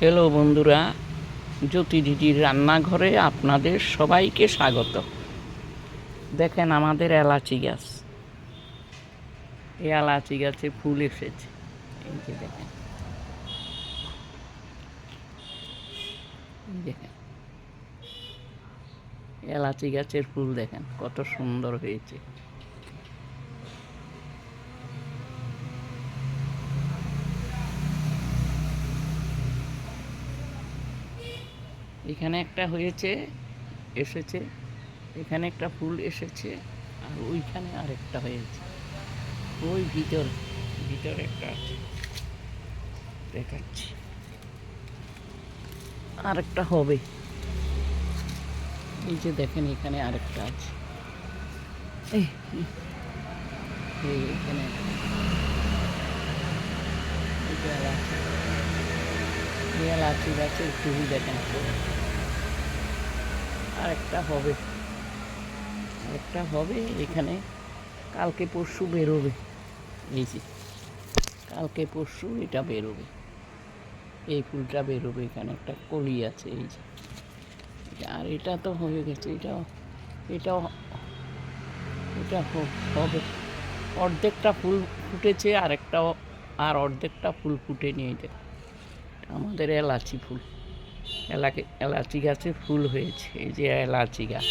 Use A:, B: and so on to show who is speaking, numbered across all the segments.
A: Hello বন্ধুরা, জ্যোতি দিদির রান্নাঘরে আপনাদের সবাইকে স্বাগত। দেখেন আমাদের এলাচি গাছ, এই এলাচি গাছে ফুল এসেছে। এই যে দেখেন, দেখেন এলাচি গাছের ফুল দেখেন কত সুন্দর হয়েছে। এখানে একটা হয়েছে, এসেছে, এখানে একটা ফুল এসেছে, আর ওইখানে আরেকটা হয়েছে, ওই ভিতরে একটা আছে, দেখাচ্ছি, আরেকটা হবে। এই যে দেখেন এখানে আরেকটা আছে, এখানে এলাচি গাছের ফুল দেখেন, আরেকটা হবে, আরেকটা হবে এখানে। কালকে পরশু বেরোবে, এই যে কালকে পরশু এটা বেরোবে, এই ফুলটা বেরোবে। এখানে একটা কলি আছে, এই যে, আর এটা তো হয়ে গেছে, এটাও এটা হবে। অর্ধেকটা ফুল ফুটেছে, আরেকটাও, আর অর্ধেকটা ফুল ফুটেনি। এটা আমাদের এলাচি ফুল, এলাচি গাছে ফুল হয়েছে। এই যে এলাচি গাছ,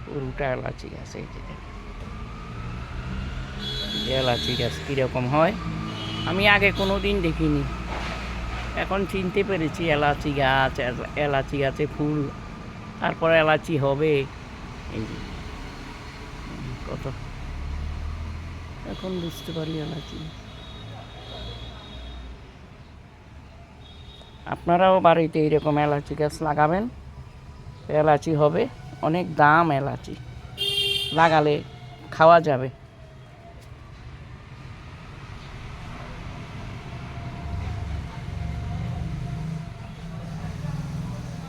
A: পুরোটা এলাচি গাছ। এই যে এলাচি গাছ কীরকম হয় আমি আগে কোনো দিন দেখিনি, এখন চিনতে পেরেছি। এলাচি গাছ, এলাচি গাছে ফুল, তারপর এলাচি হবে। এই যে কত, এখন বুঝতে পারি এলাচি। আপনারাও বাড়িতে এইরকম এলাচি গাছ লাগাবেন, এলাচি হবে। অনেক দাম এলাচি, লাগালে খাওয়া যাবে।